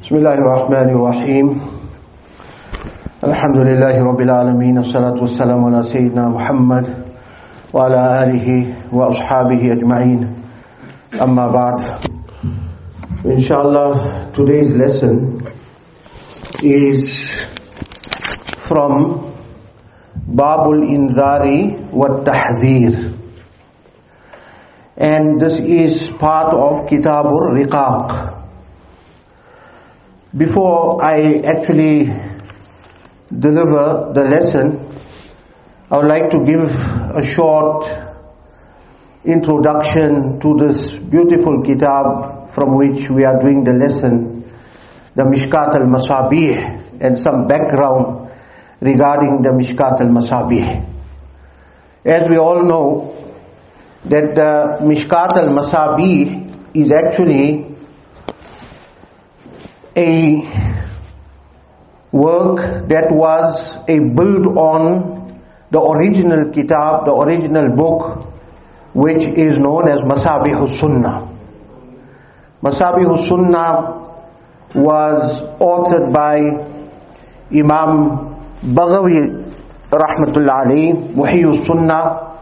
Bismillahir Rahmanir Rahim. Alhamdulillahi Rabbil Alameen. As-salatu was-salamu ala Sayyidina Muhammad wa ala alihi wa ashabihi ajma'in. Amma ba'd. Inshallah, today's lesson is from Babul Inzari wa Tahzir. And this is part of Kitabur Riqaq. Before I actually deliver the lesson, I would like to give a short introduction to this beautiful kitab from which we are doing the lesson, the Mishkaat al-Masabih, and some background regarding the Mishkaat al-Masabih. As we all know, that the Mishkaat al-Masabih is actually a work that was a build on the original kitab, the original book, which is known as Masabihus Sunnah. Masabihus Sunnah was authored by Imam Baghawi Rahmatullah Alayhi, Muhyus Sunnah.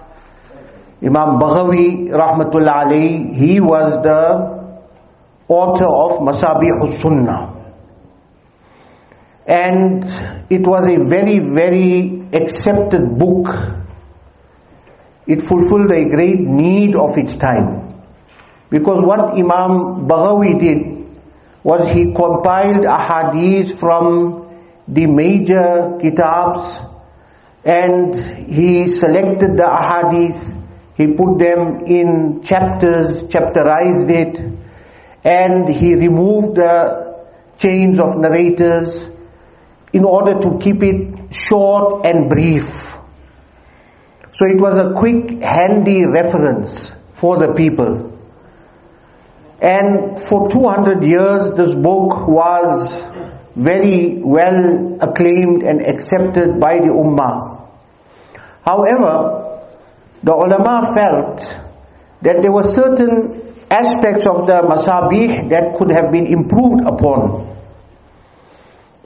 Imam Baghawi Rahmatullah Alayhi, he was the author of Masabihus Sunnah. And it was a very, very accepted book. It fulfilled a great need of its time. Because what Imam Baghawi did was he compiled ahadith from the major kitabs, and he selected the ahadith, he put them in chapters, chapterized it, and he removed the chains of narrators in order to keep it short and brief. So it was a quick, handy reference for the people. And for 200 years this book was very well acclaimed and accepted by the Ummah. However, the ulama felt that there were certain aspects of the Masabih that could have been improved upon.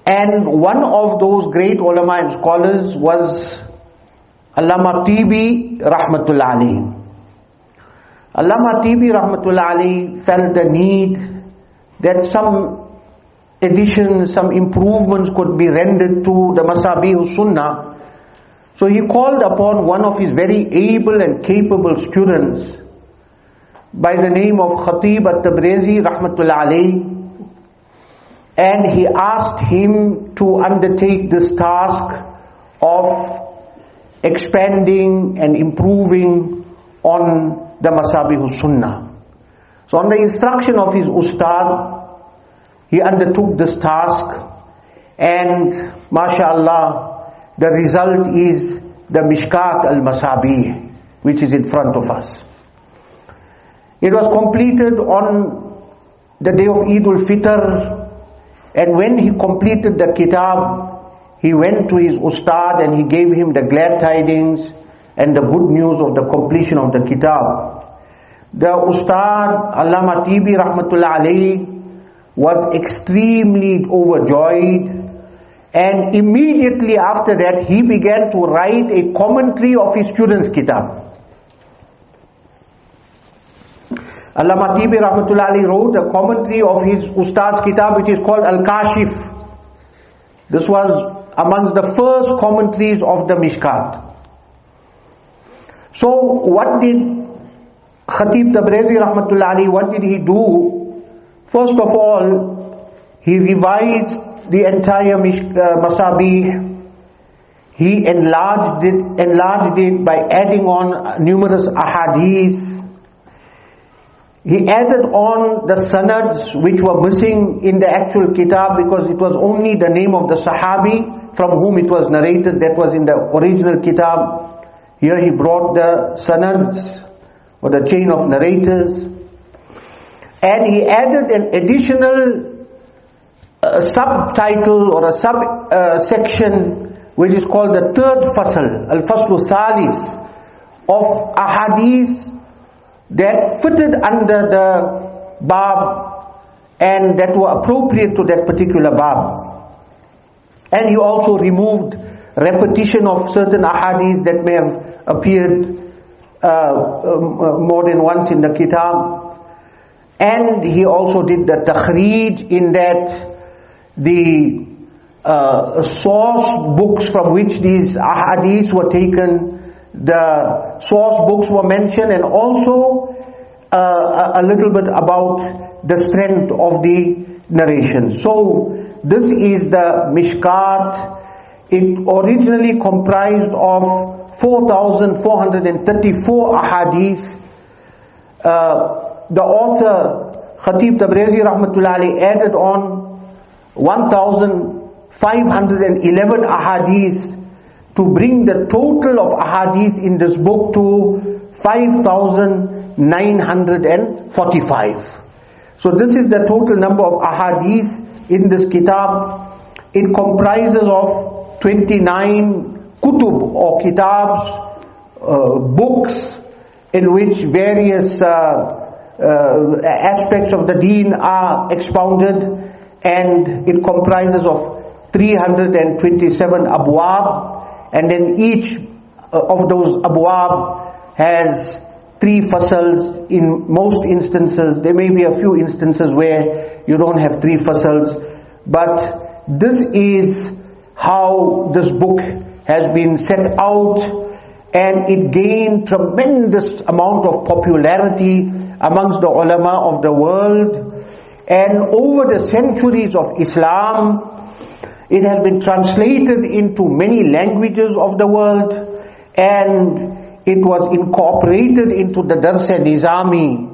And one of those great ulama and scholars was Allama Tibi Rahmatullah Alayhi. Allama Tibi Rahmatullah Alayhi felt the need that some additions, some improvements could be rendered to the Masabihus Sunnah. So he called upon one of his very able and capable students by the name of Khatib at-Tabrizi Rahmatullah Alayhi, and he asked him to undertake this task of expanding and improving on the Masabihus Sunnah. So on the instruction of his ustad, he undertook this task, and mashallah, the result is the Mishkaat al-Masabih, which is in front of us. It was completed on the day of Eid al-Fitr, and when he completed the kitab, he went to his ustad and he gave him the glad tidings and the good news of the completion of the kitab. The ustad, Allama Tibi Rahmatullah Alayhi, was extremely overjoyed, and immediately after that he began to write a commentary of his student's kitab. Allama Tibi Rahmatullah Alayhi wrote a commentary of his ustad's kitab, which is called Al-Kashif. This was amongst the first commentaries of the Mishkaat. So what did Khatib Tabrizi Rahmatullah Alayhi, what did he do? First of all, he revised the entire Masabih. He enlarged it by adding on numerous ahadith. He added on the sanads which were missing in the actual kitab, because it was only the name of the Sahabi from whom it was narrated that was in the original kitab. Here he brought the sanads, or the chain of narrators, and he added an additional subtitle or a subsection which is called the third fasl, al-faslu thalis, of ahadith that fitted under the bab and that were appropriate to that particular bab. And he also removed repetition of certain ahadith that may have appeared more than once in the kitab. And he also did the takhrij, in that the source books from which these ahadith were taken, the source books were mentioned, and also a little bit about the strength of the narration. So this is the Mishkaat. It originally comprised of 4,434 ahadith. The author Khatib Tabrizi Rahmatullah Alayhi added on 1,511 ahadith to bring the total of ahadith in this book to 5,945. So this is the total number of ahadith in this kitab. It comprises of 29 kutub or kitabs, books in which various aspects of the deen are expounded, and it comprises of 327 abwab, and then each of those abwab has 3 fasals. In most instances, there may be a few instances where you don't have 3 fasals, but this is how this book has been set out, and it gained tremendous amount of popularity amongst the ulama of the world. And over the centuries of Islam, it has been translated into many languages of the world, and it was incorporated into the Dars-e-Nizami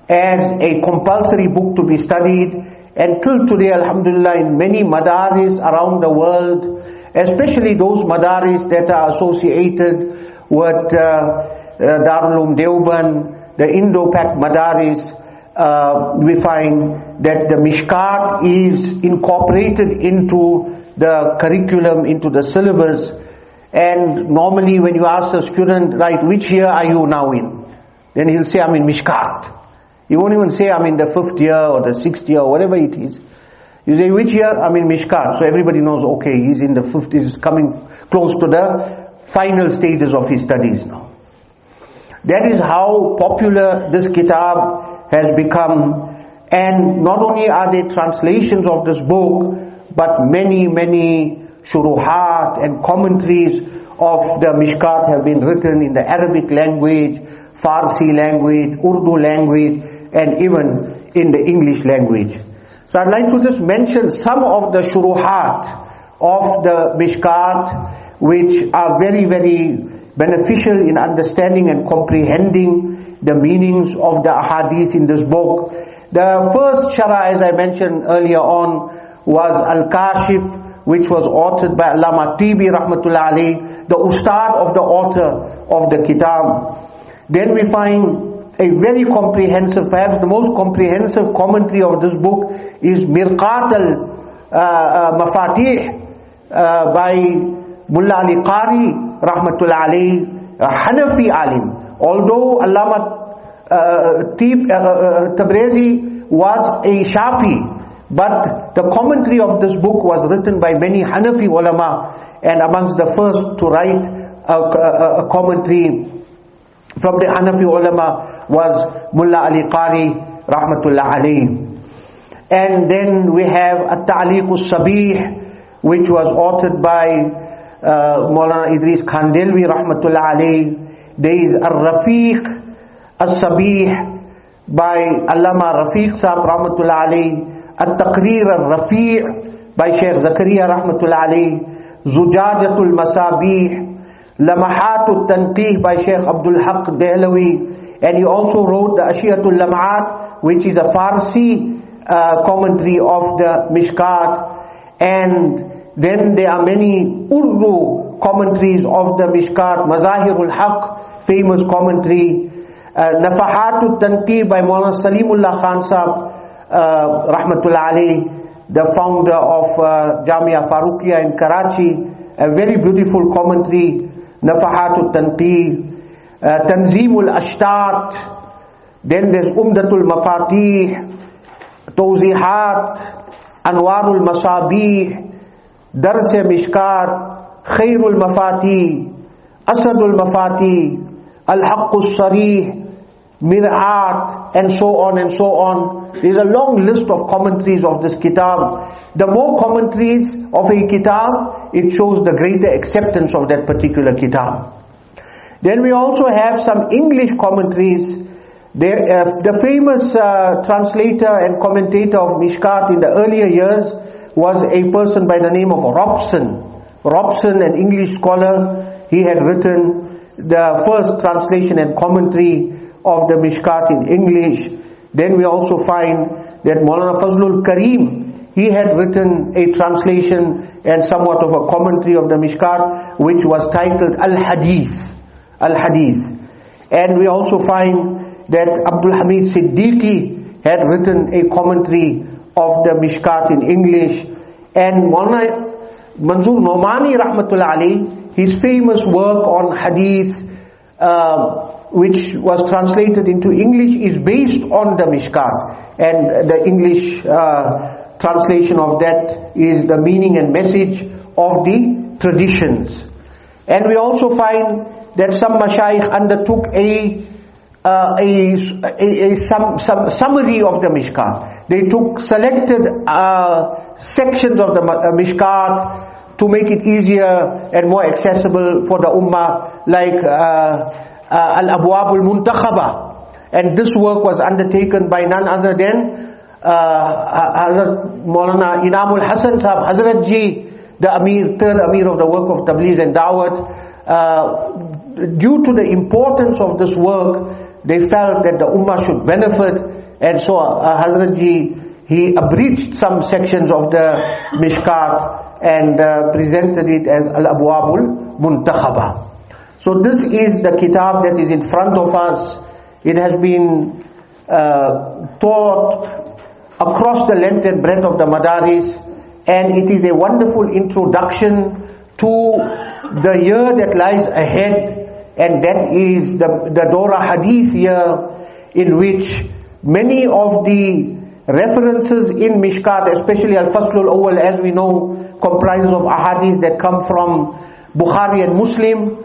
as a compulsory book to be studied. And till today, alhamdulillah, in many madaris around the world, especially those madaris that are associated with Darul Uloom Deoband, the Indo-Pak madaris, we find that the Mishkaat is incorporated into the curriculum, into the syllabus. And normally when you ask a student, right, which year are you now in? Then he'll say, I'm in Mishkaat. He won't even say, I'm in the 5th year or the 6th year or whatever it is. You say, which year? I'm in Mishkaat. So everybody knows, okay, he's in the 5th, he's coming close to the final stages of his studies now. That is how popular this kitab has become. And not only are there translations of this book, but many, many shuruhat and commentaries of the Mishkaat have been written in the Arabic language, Farsi language, Urdu language, and even in the English language. So I'd like to just mention some of the shuruhat of the Mishkaat, which are very, very beneficial in understanding and comprehending the meanings of the ahadith in this book. The first shara, as I mentioned earlier on, was Al-Kashif, which was authored by Allama Tibi Rahmatullah Alayhi, the ustad of the author of the kitab. Then we find a very comprehensive, perhaps the most comprehensive commentary of this book is Mirqat al-Mafatih by Mullah Ali Qari Rahmatullah Alayhi, a Hanafi alim. Although Allama Tabrizi was a Shafi, but the commentary of this book was written by many Hanafi ulama, and amongst the first to write a commentary from the Hanafi ulama was Mullah Ali Qari Rahmatullah Alayhi. And then we have At-Ta'liq al-Sabih, which was authored by Maulana Idris Khandelwi Rahmatullah Alayhi. There is Ar-Rafiq al-Sabih by Allama Rafiq Sahab Rahmatullah Alayhi. At-Taqrir al-Rafi' by Shaykh Zakaria Rahmatullah Alayhi. Zujajatul Masabih, Lamahatul Tanqih by Shaykh Abdul Haq Dehlawi. And he also wrote the Ashiyatul Lam'at, which is a Farsi commentary of the Mishkaat. And then there are many Urdu commentaries of the Mishkaat. Mazahirul Haq, famous commentary. Nafahatul Tanqih by Maulana Salimullah Khan Sahab Rahmatullah Alayhi, the founder of Jamia Faruqiyya in Karachi. A very beautiful commentary. Nafahatul Tanqih. Tanzimul Ashtat. Then there's Umdatul Mafatih, Tawzihat, Anwarul Masabih, Dars Mishkaat, Khairul Mafati, Asadul Mafati, Al-Haqqus Sarih, Mir'at, and so on and so on. There's a long list of commentaries of this kitab. The more commentaries of a kitab, it shows the greater acceptance of that particular kitab. Then we also have some English commentaries. The famous translator and commentator of Mishkaat in the earlier years was a person by the name of Robson. Robson, an English scholar, he had written the first translation and commentary of the Mishkaat in English. Then we also find that Maulana Fazlul Karim, he had written a translation and somewhat of a commentary of the Mishkaat, which was titled Al-Hadith. Al-Hadith. And we also find that Abdul Hamid Siddiqui had written a commentary of the Mishkaat in English. And Maulana Manzoor Nomani Rahmatullah Ali, his famous work on Hadith, which was translated into English, is based on the Mishkaat. And the English translation of that is the meaning and message of the traditions. And we also find that some mashayikh undertook some summary of the Mishkaat. They took selected sections of the Mishkaat to make it easier and more accessible for the Ummah, like Al-Abwab al-Muntakhaba. And this work was undertaken by none other than Hazrat Maulana Inamul Hasan Sahab, Hazrat Ji, the third Amir of the work of Tabligh and Dawat. Due to the importance of this work, they felt that the Ummah should benefit, and so Hazrat Ji, he abridged some sections of the Mishkaat and presented it as Al-Abwabul Muntakhaba. So this is the kitab that is in front of us. It has been taught across the length and breadth of the Madaris, and it is a wonderful introduction to the year that lies ahead, and that is the Dora Hadith year, in which many of the references in Mishkaat, especially Al-Faslul Awwal, as we know, comprises of ahadith that come from Bukhari and Muslim,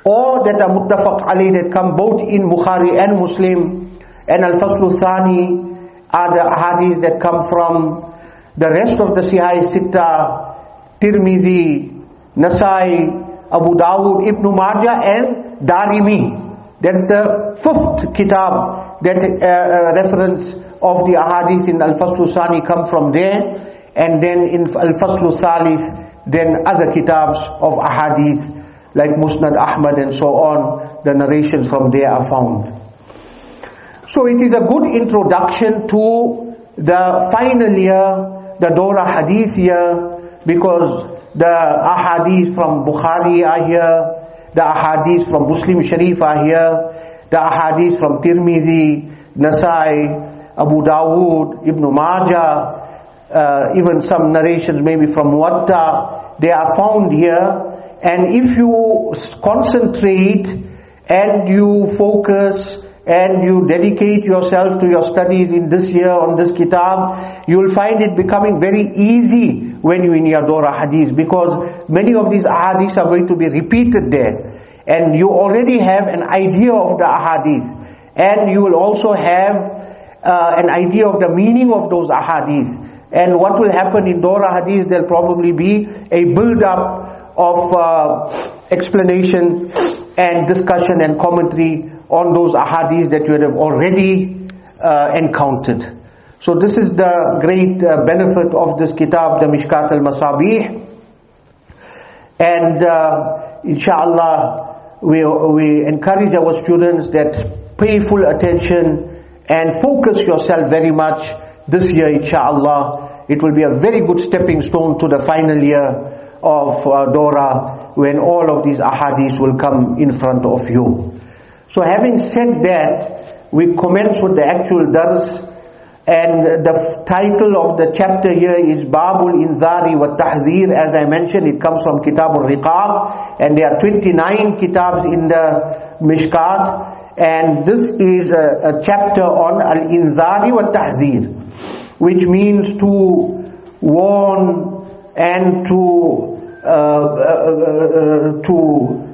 or that are muttafaq alayh, that come both in Bukhari and Muslim. And Al-Faslu Thani are the ahadith that come from the rest of the Sihai Sitta, Tirmizi, Nasai, Abu Dawud, Ibn Majah and Darimi. That's the fifth kitab that reference of the ahadith in Al-Faslu Thani come from there. And then in Al-Faslu Thalith, then other kitabs of ahadith like Musnad Ahmad and so on, the narrations from there are found. So it is a good introduction to the final year, the Dora Hadith year, because the ahadith from Bukhari are here, the ahadith from Muslim Sharif are here, the ahadith from Tirmizi, Nasai, Abu Dawud, Ibn Majah, even some narrations maybe from Muwatta, they are found here. And if you concentrate and you focus and you dedicate yourself to your studies in this year on this kitab, you will find it becoming very easy when you in your Dora Hadith, because many of these ahadiths are going to be repeated there, and you already have an idea of the ahadith, and you will also have an idea of the meaning of those ahadith. And what will happen in Dora Hadith, there'll probably be a build-up of explanation and discussion and commentary on those ahadith that you have already encountered. So this is the great benefit of this kitab, the Mishkaat al-Masabih. And inshallah, we encourage our students that pay full attention and focus yourself very much this year, inshallah. It will be a very good stepping stone to the final year of Dora, when all of these ahadith will come in front of you. So having said that, we commence with the actual dars, and the title of the chapter here is Babul Inzari wa Tahzir. As I mentioned, it comes from Kitab al-Riqaq, and there are 29 kitabs in the Mishkaat, and this is a chapter on Al-Inzari wa Tahzir. which means to warn and to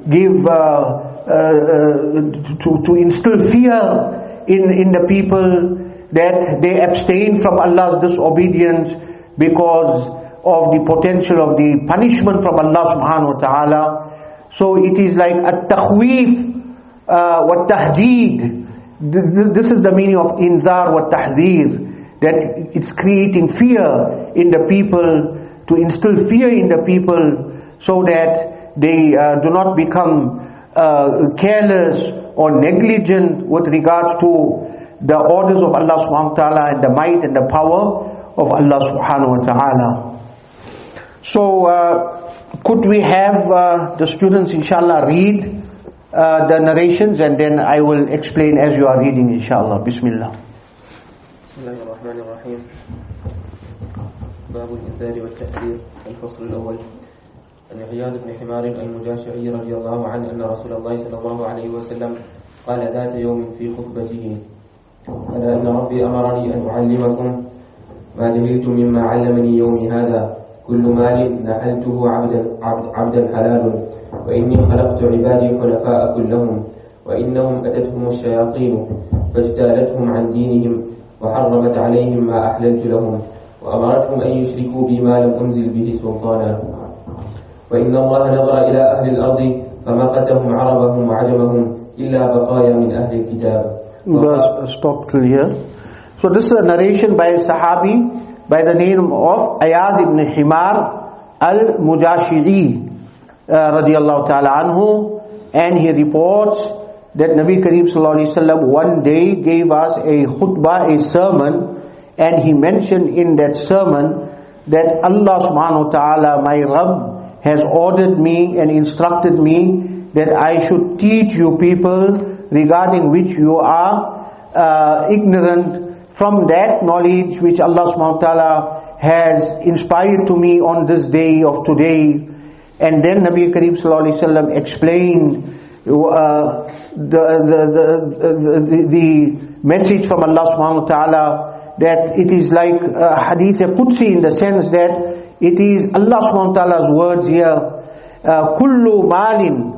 give, to instill fear in the people, that they abstain from Allah's disobedience because of the potential of the punishment from Allah subhanahu wa ta'ala. So it is like at-takhweef wa tahdeed. This is the meaning of inzar wa tahdeer, that it's creating fear in the people, to instill fear in the people so that they do not become careless or negligent with regards to the orders of Allah subhanahu wa ta'ala and the might and the power of Allah subhanahu wa ta'ala. So could we have the students inshallah read the narrations, and then I will explain as you are reading inshallah. Bismillah. Bismillahir Rahmanir Rahim. باب الإنذار والتحذير. الفصل الأول. عن عياض بن حمار المجاشعي رضي الله عنه أن رسول الله صلى الله عليه وسلم قال ذات يوم في خطبته: ألا إن ربي أمرني أن أعلمكم ما جهلت مما علمني يومي هذا. كل مال نحلته عبدا حلال، وإني خلقت عبادي حنفاء كلهم، وإنهم أتتهم الشياطين فاجتالتهم عن دينهم وحرمت عليهم ما أحللت لهم، وأمرتهم أن يشركوا بي ما لم أنزل به سلطانا. وإن الله نظر إلى أهل الأرض فمقتهم عربهم وعجمهم إلا بقايا من أهل الكتاب. Stop till here. So this is a narration by a Sahabi by the name of Ayaz ibn Himar al-Mujashiri radiyallahu ta'ala anhu, and he reports that Nabi Kareem sallallahu alayhi wa sallam one day gave us a khutbah, a sermon, and he mentioned in that sermon that Allah subhanahu wa ta'ala, my Rabb, has ordered me and instructed me that I should teach you people regarding which you are ignorant, from that knowledge which Allah subhanahu wa ta'ala has inspired to me on this day of today. And then Nabi Kareem sallallahu alayhi wa sallam explained the message from Allah subhanahu wa ta'ala, that it is like hadith Qudsi, in the sense that it is Allah subhanahu wa ta'ala's words here. Kullu malin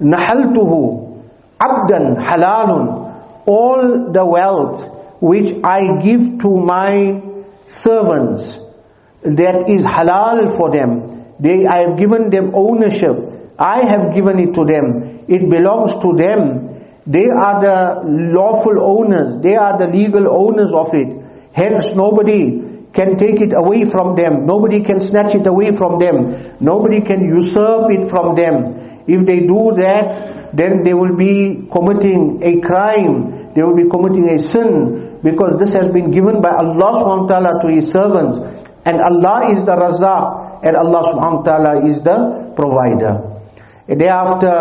nahaltuhu abdan halalun. All the wealth which I give to my servants, that is halal for them. I have given them ownership. I have given it to them. It belongs to them. They are the lawful owners. They are the legal owners of it. Hence nobody can take it away from them. Nobody can snatch it away from them. Nobody can usurp it from them. If they do that, then they will be committing a crime. They will be committing a sin, because this has been given by Allah subhanahu wa ta'ala to His servants. And Allah is the Razzaq, and Allah subhanahu wa ta'ala is the provider. Thereafter,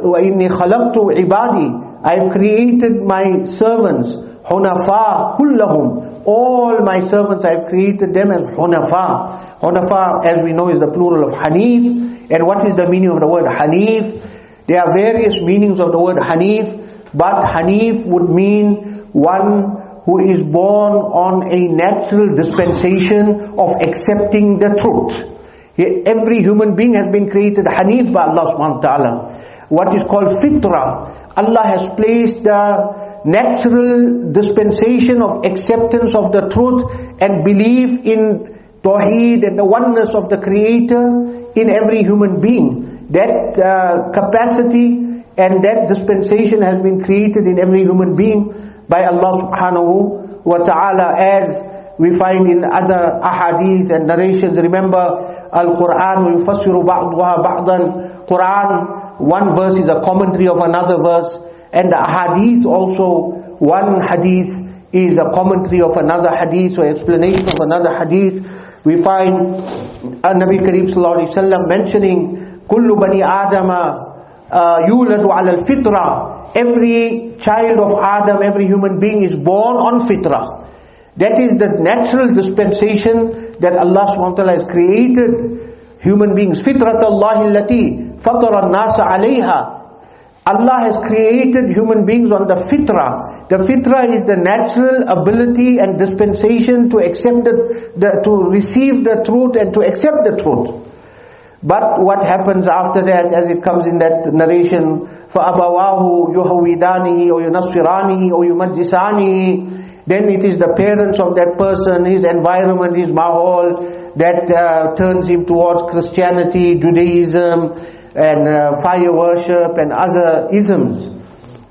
وَإِنِّي خَلَقْتُ عِبَادِي, I have created my servants, حُنَفَاء كُلَّهُمْ, all my servants I have created them as Hunafa. Hunafa, as we know, is the plural of Hanif. And what is the meaning of the word Hanif? There are various meanings of the word Hanif, but Hanif would mean one who is born on a natural dispensation of accepting the truth. Every human being has been created Hanif by Allah subhanahu wa ta'ala. What is called Fitra, Allah has placed the natural dispensation of acceptance of the truth and belief in Tawheed and the oneness of the Creator in every human being. That capacity and that dispensation has been created in every human being by Allah subhanahu wa ta'ala, as we find in other ahadith and narrations. Remember, Al-Quran yufassiru ba'daha ba'dan. Quran, one verse is a commentary of another verse, and the ahadith also, one hadith is a commentary of another hadith or explanation of another hadith. We find Nabi Kareem sallallahu alayhi wa sallam mentioning kullu bani adama yuladu ala al-fitra. Every child of Adam, every human being is born on fitra. That is the natural dispensation that Allah subhanahu wa ta'ala has created human beings. Fitrat Allahi allati fatara an-nasa alayha. Allah has created human beings on the fitrah. The fitrah is the natural ability and dispensation to accept to receive the truth and to accept the truth. But what happens after that, as it comes in that narration, فَأَبَوَاهُ يُهَوِّدَانِهِ or يُنَصِّرَانِهِ or يُمَجِّسَانِهِ, then it is the parents of that person, his environment, his mahal, that turns him towards Christianity, Judaism, and fire worship and other isms.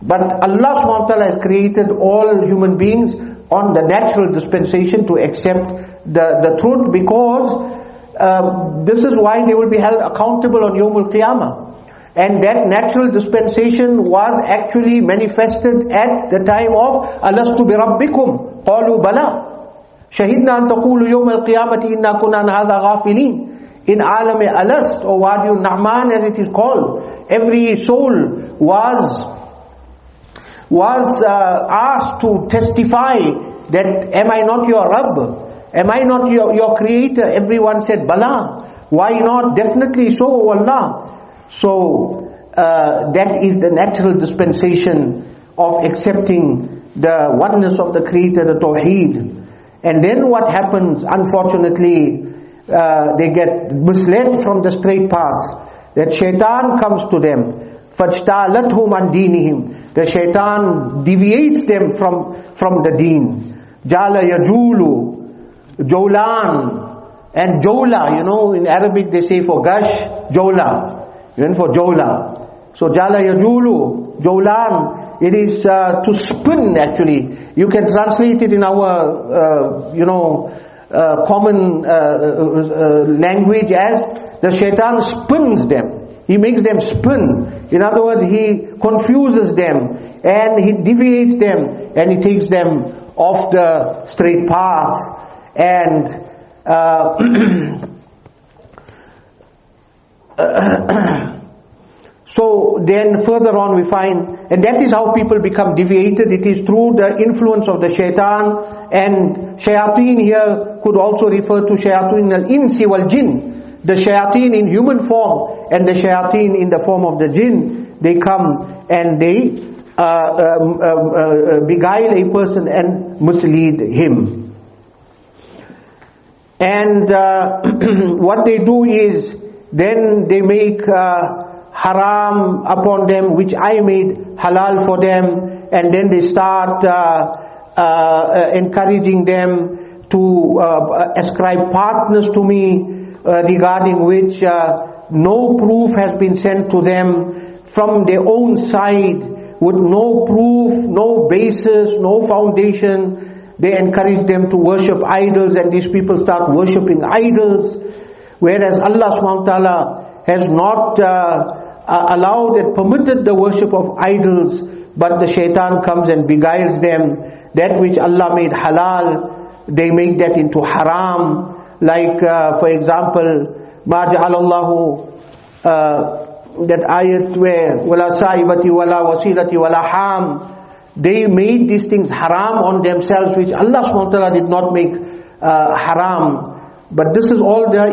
But Allah subhanahu wa ta'ala has created all human beings on the natural dispensation to accept the truth, because this is why they will be held accountable on Yawm al-Qiyamah. And that natural dispensation was actually manifested at the time of Alastu bi Rabbikum qalu bala shahidna an taqulu yawm al-qiyamati inna kunna an hadha ghafilin. In Alam Alast or Wadi Na'man as it is called, every soul was asked to testify that, am I not your Rabb? Am I not your creator? Everyone said, Bala. Why not? Definitely so, O Allah. So that is the natural dispensation of accepting the oneness of the Creator, the Tawheed. And then what happens, unfortunately, they get misled from the straight path. That shaitan comes to them. فَاجْتَالَتْهُمْ عَنْ دِينِهِمْ. The shaitan deviates them from the deen. Jala yajulu, Jawlan, and Jawla. In Arabic they say for gush, Jawla. Even for Jawla. So Jala yajulu, Jawlan, it is to spin actually. You can translate it in our, common language as the shaitan spins them. He makes them spin. In other words, he confuses them and he deviates them and he takes them off the straight path. And so then further on we find, and that is how people become deviated. It is through the influence of the shaitan. And shayateen here could also refer to shayateen al-insi wal-jinn. The shayateen in human form and the shayateen in the form of the jinn, they come and they beguile a person and mislead him. And what they do is, then they make haram upon them, which I made halal for them, and then they start encouraging them to ascribe partners to me, regarding which no proof has been sent to them from their own side, with no proof, no basis, no foundation. They encourage them to worship idols, and these people start worshipping idols, whereas Allah subhanahu wa ta'ala has not allowed and permitted the worship of idols, but the shaitan comes and beguiles them. That which Allah made halal, they make that into haram. Like for example, مَا جَعَلَ اللَّهُ, that ayat where وَلَا سَائِبَةِ وَلَا وَسِيلَةِ وَلَا حَامٍ, they made these things haram on themselves, which Allah subhanahu wa ta'ala did not make haram. But this is all the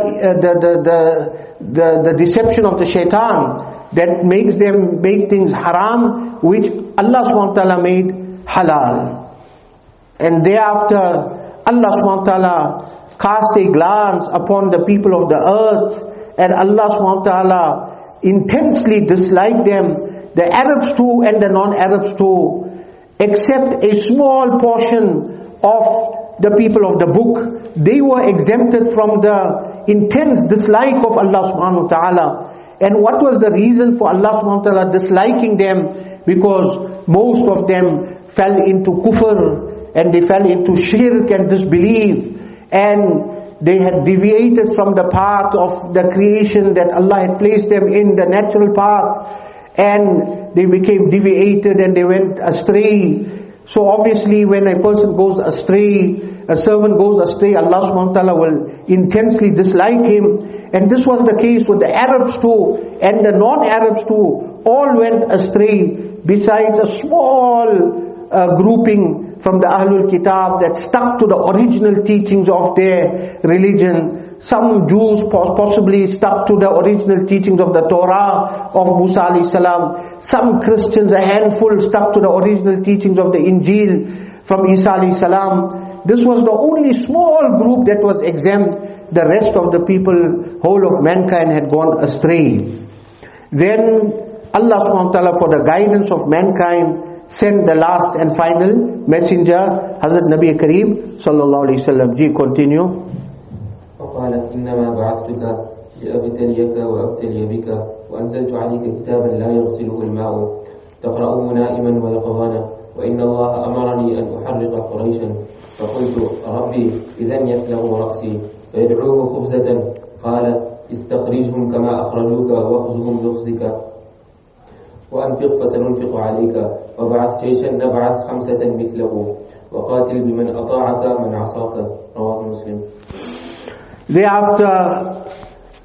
deception of the shaitan that makes them make things haram, which Allah subhanahu wa ta'ala made halal. And thereafter Allah subhanahu wa ta'ala cast a glance upon the people of the earth, and Allah subhanahu wa ta'ala intensely disliked them, the Arabs too and the non-Arabs too, except a small portion of the people of the book. They were exempted from the intense dislike of Allah subhanahu wa ta'ala. And what was the reason for Allah subhanahu wa ta'ala disliking them? Because most of them fell into kufr, and they fell into shirk and disbelief, and they had deviated from the path of the creation that Allah had placed them in, the natural path, and they became deviated and they went astray. So obviously when a person goes astray, a servant goes astray, Allah subhanahu wa ta'ala will intensely dislike him. And this was the case with the Arabs too, and the non-Arabs too, all went astray, besides a small grouping from the Ahlul Kitab that stuck to the original teachings of their religion. Some Jews possibly stuck to the original teachings of the Torah of Musa alayhi salam. Some Christians, a handful, stuck to the original teachings of the Injil from Isa alayhi salam. This was the only small group that was exempt. The rest of the people, whole of mankind had gone astray. Then Allah subhanahu wa ta'ala, for the guidance of mankind, sent the last and final messenger, Hazrat Nabi Kareem sallallahu alayhi wa sallam. Ji, continue. وقال إنما بعثتك لأبتليك وأبتلي بك وأنزلت عليك كتابا لا يغسله الماء تقرأه نائما ويقظانا وإن الله أمرني أن أحرق قريشا فقلت ربي إذا يفلغ رأسي فيدعوه خبزة قال استخرجهم كما أخرجوك واخذهم بخزك وأنفق فسننفق عليك وبعث جيشا نبعث 5 مثله وقاتل بمن أطاعك من عصاك رواه مسلم. Thereafter,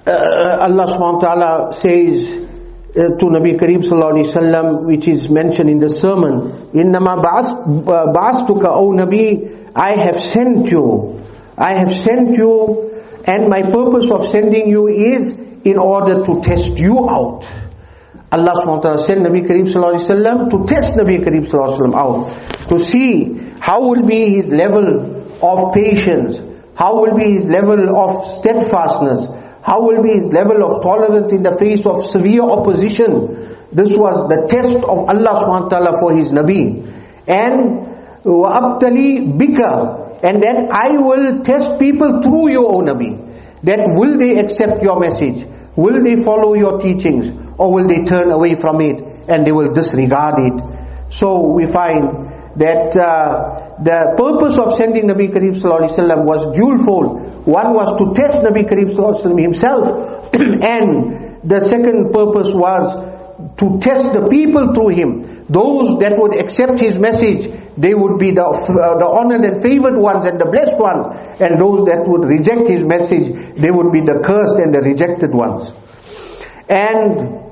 Allah subhanahu wa ta'ala says to Nabi Kareem sallallahu alayhi wa sallam, which is mentioned in the sermon, إِنَّمَا بَعَثْتُكَ O Nabi, I have sent you. I have sent you, and my purpose of sending you is in order to test you out. Allah subhanahu wa ta'ala sent Nabi Kareem sallallahu alayhi wa sallam to test Nabi Kareem sallallahu alayhi wa sallam out, to see how will be his level of patience, how will be his level of steadfastness, how will be his level of tolerance in the face of severe opposition. This was the test of Allah subhanahu wa ta'ala for his Nabi. And وَأَبْتَلِي بِكَ, and that I will test people through you, O Nabi. That will they accept your message? Will they follow your teachings? Or will they turn away from it and they will disregard it? So we find that the purpose of sending Nabi Kareem sallallahu alayhi wa sallam was dualfold. One was to test Nabi Kareem sallallahu alayhi wa sallam himself, and the second purpose was to test the people through him. Those that would accept his message, they would be the honored and favored ones and the blessed ones, and those that would reject his message, they would be the cursed and the rejected ones. And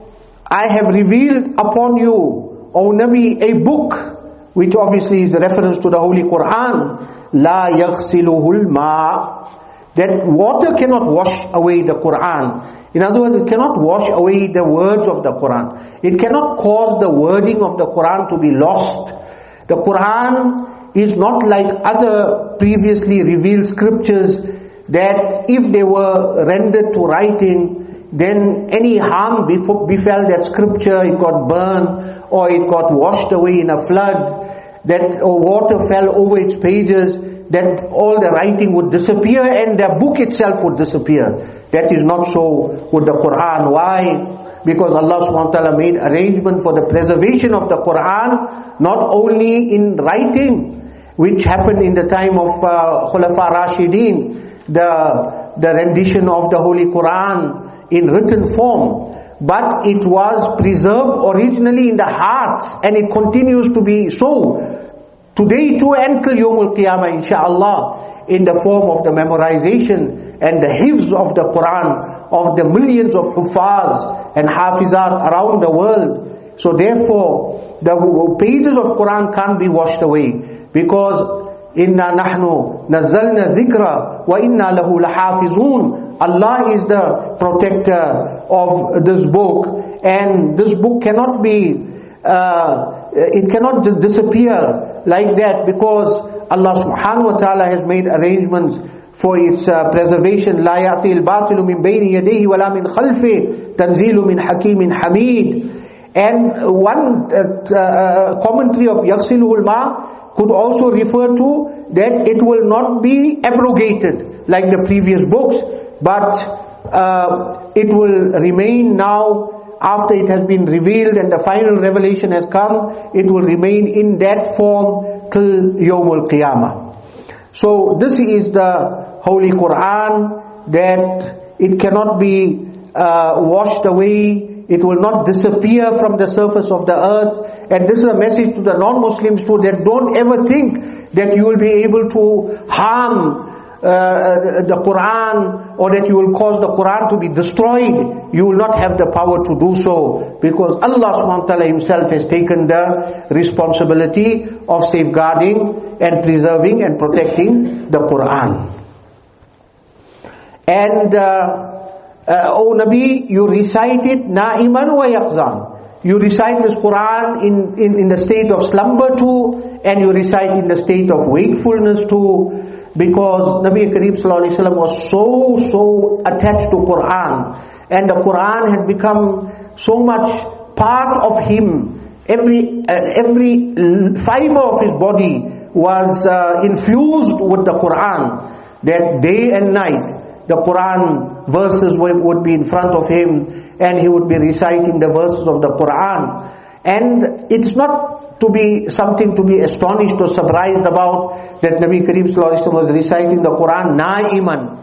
I have revealed upon you, O Nabi, a book, which obviously is a reference to the Holy Quran. La yaghsiluhul ma, that water cannot wash away the Quran. In other words, it cannot wash away the words of the Quran. It cannot cause the wording of the Quran to be lost. The Quran is not like other previously revealed scriptures that if they were rendered to writing, then any harm befell that scripture, it got burned or it got washed away in a flood, that water fell over its pages, that all the writing would disappear and the book itself would disappear. That is not so with the Quran. Why? Because Allah subhanahu wa ta'ala made arrangement for the preservation of the Quran, not only in writing, which happened in the time of Khulafa Rashidin, the rendition of the Holy Quran in written form, but it was preserved originally in the hearts, and it continues to be so today too until Yawmul Qiyamah, inshaAllah, in the form of the memorization and the hifz of the Quran of the millions of Hufaz and Hafizat around the world. So therefore, the pages of Quran can't be washed away, because Inna nahnu nazzalna dhikra wa inna lahu lahafizun. Allah is the protector of this book, and this book cannot be, it cannot just disappear like that, because Allah subhanahu wa ta'ala has made arrangements for its preservation. La ya'til batilu min bayni yadayhi wa la min khalfi tanzilu min hakimin hamid. And one commentary of yaghsiluhul ma could also refer to that it will not be abrogated like the previous books, but it will remain now after it has been revealed and the final revelation has come. It will remain in that form till Yawmul Qiyamah. So this is the Holy Quran, that it cannot be washed away. It will not disappear from the surface of the earth. And this is a message to the non-Muslims too, that don't ever think that you will be able to harm the Quran, or that you will cause the Quran to be destroyed, you will not have the power to do so, because Allah subhanahu wa ta'ala himself has taken the responsibility of safeguarding and preserving and protecting the Quran. And O Nabi, you recite it na'iman wa yaqzan. You recite this Quran in the state of slumber too, and you recite in the state of wakefulness too, because Nabi Kareem Sallallahu Alaihi Wasallam was so attached to Quran, and the Quran had become so much part of him. Every fiber of his body was infused with the Quran, that day and night the Quran verses would be in front of him, and he would be reciting the verses of the Quran. And it's not to be something to be astonished or surprised about that Nabi Kareem Sallallahu Alaihi Wasallam was reciting the Quran na'iman,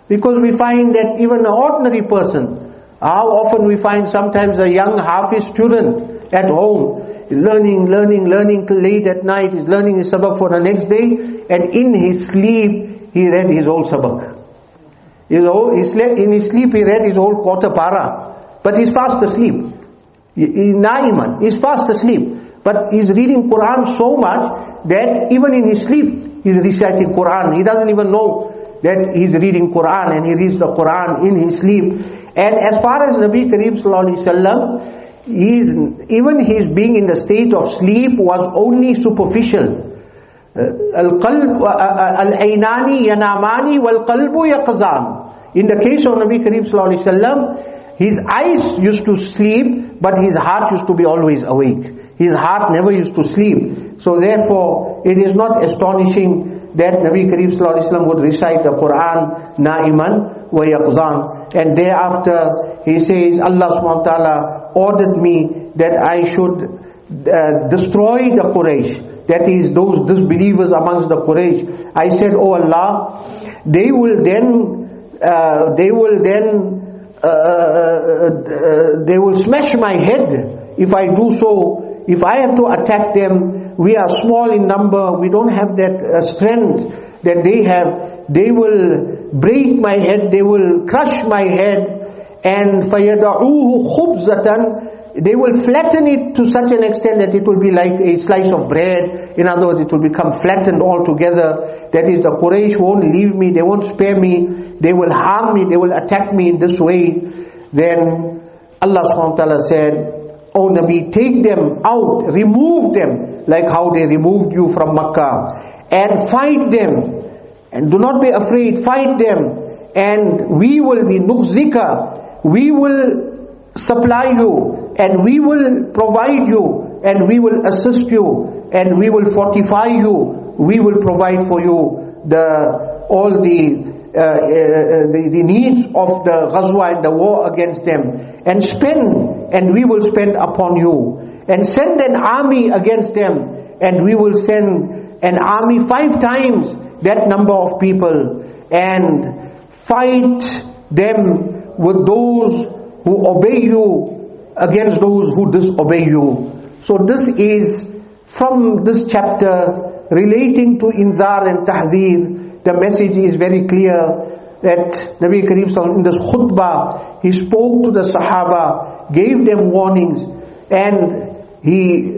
because we find that even an ordinary person, how often we find sometimes a young Hafiz student at home learning till late at night, is learning his sabak for the next day, and in his sleep he read his whole sabak. You know, in his sleep he read his whole quarter para, but he's fast asleep. Na'iman, he's fast asleep, but he's reading Quran so much that even in his sleep he's reciting Quran. He doesn't even know that he's reading Quran, and he reads the Quran in his sleep. And as far as Nabi Kareem Sallallahu Alaihi Wasallam, even his being in the state of sleep was only superficial. Al-qalb al-aynani yanamani wal-qalbu yaqzan. In the case of Nabi Kareem Sallallahu Alaihi Wasallam, his eyes used to sleep, but his heart used to be always awake. His heart never used to sleep. So therefore, it is not astonishing that Nabi Kareem Sallallahu Alaihi Wasallam would recite the Quran na'iman wa yaqzan. And thereafter he says, Allah subhanahu wa ta'ala ordered me that I should destroy the Quraysh, that is those disbelievers amongst the Quraysh. I said, oh Allah, they will smash my head if I do so. If I have to attack them, we are small in number, we don't have that strength that they have. They will break my head, they will crush my head, and فَيَدَعُوهُ خُبْزَةً, they will flatten it to such an extent that it will be like a slice of bread. In other words, it will become flattened altogether. That is, the Quraysh won't leave me, they won't spare me, they will harm me, they will attack me in this way. Then Allah subhanahu wa ta'ala said, O Nabi, take them out, remove them, like how they removed you from Makkah, and fight them, and do not be afraid, fight them, and we will be nukhzika, we will supply you, and we will provide you, and we will assist you, and we will fortify you, we will provide for you all the needs of the ghazwa and the war against them, and we will spend upon you, and send an army against them, and we will send an army 5 times that number of people, and fight them with those who obey you against those who disobey you. So this is from this chapter relating to inzar and tahzir. The message is very clear that Nabi Kareem Sallallahu in this khutbah, he spoke to the Sahaba, gave them warnings, and he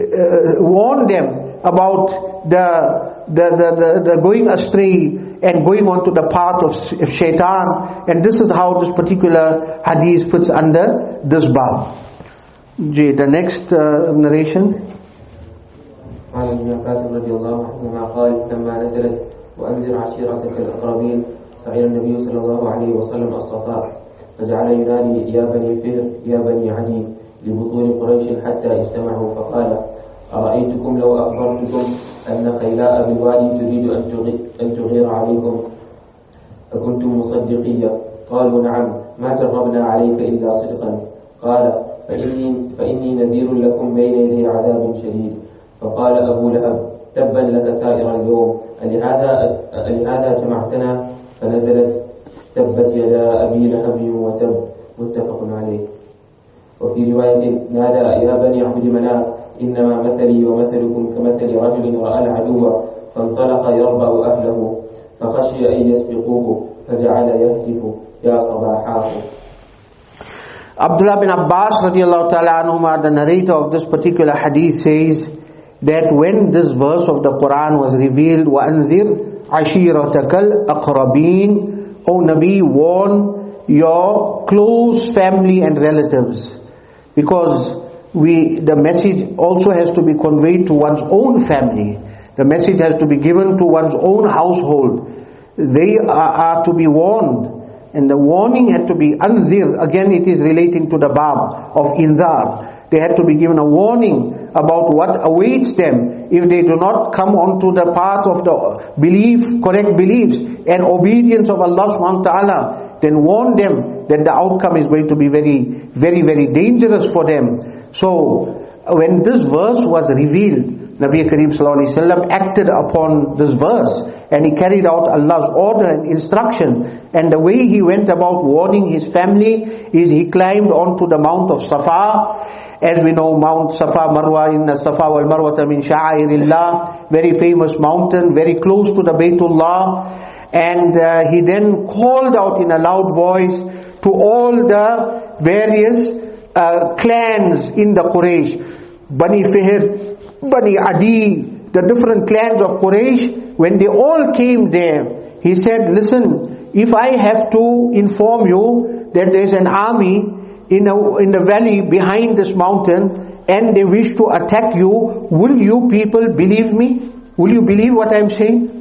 warned them about the going astray and going on to the path of shaitan. And this is how this particular hadith fits under this bab. The next narration. عن ابن عباس رضي الله عنهما قال لما نزلت وأنذر عشيرتك الأقربين سعير النبي صلى الله عليه وسلم الصفاء فجعل ينادي يا بني فهر يا بني عدي لبطون قريش حتى اجتمعوا فقال أرأيتكم لو أخبرتكم أن خيلاء بالوادي تريد أن تغير عليكم أكنتم مصدقية؟ قالوا نعم، ما جربنا عليك إلا صدقا. قال فإني نذير لكم بين يدي عذاب شديد. فقال أبو لهب تبا لك سائر اليوم ألهذا جمعتنا؟ فنزلت تبت يدا أبي لهب وتب متفق عليه. وفي رواية نادى يا بني عبد مناف إنما مثلي ومثلكم كمثل رجل رأى العدو فانطلق يربأ أهله فخشي أن يسبقوه فجعل يهتف يا صباحاه. Abdullah bin Abbas radiallahu ta'ala anhuma, the narrator of this particular hadith, says that when this verse of the Quran was revealed, وَأَنذِرْ عَشِيرَتَكَ الْأَقْرَبِينَ, O Nabi, warn your close family and relatives. Because the message also has to be conveyed to one's own family. The message has to be given to one's own household. They are to be warned. And the warning had to be anzir. Again, it is relating to the bab of inzar. They had to be given a warning about what awaits them if they do not come onto the path of the belief, correct beliefs and obedience of Allah subhanahu wa ta'ala. Then warn them that the outcome is going to be very, very, very dangerous for them. So, when this verse was revealed, Nabi Kareem Sallallahu Alaihi Wasallam acted upon this verse and he carried out Allah's order and instruction. And the way he went about warning his family is he climbed onto the Mount of Safa. As we know, Mount Safa Marwa, inna Safa wal Marwata min sha'airillah, very famous mountain, very close to the Baytullah. And he then called out in a loud voice to all the various clans in the Quraysh, Bani Fihr, Bani Adi, the different clans of Quraysh. When they all came there, he said, listen, if I have to inform you that there is an army in the valley behind this mountain and they wish to attack you, will you people believe me? Will you believe what I am saying?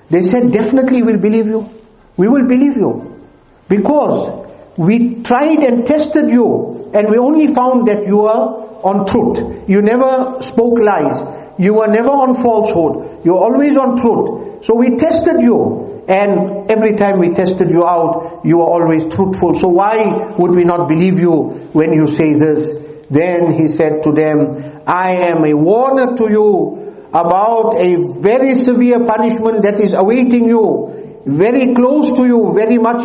They said, definitely we'll believe you. We will believe you. Because we tried and tested you and we only found that you are on truth. You never spoke lies. You were never on falsehood. You were always on truth. So we tested you. And every time we tested you out, you were always truthful. So why would we not believe you when you say this? Then he said to them, I am a warner to you about a very severe punishment that is awaiting you, very close to you, very much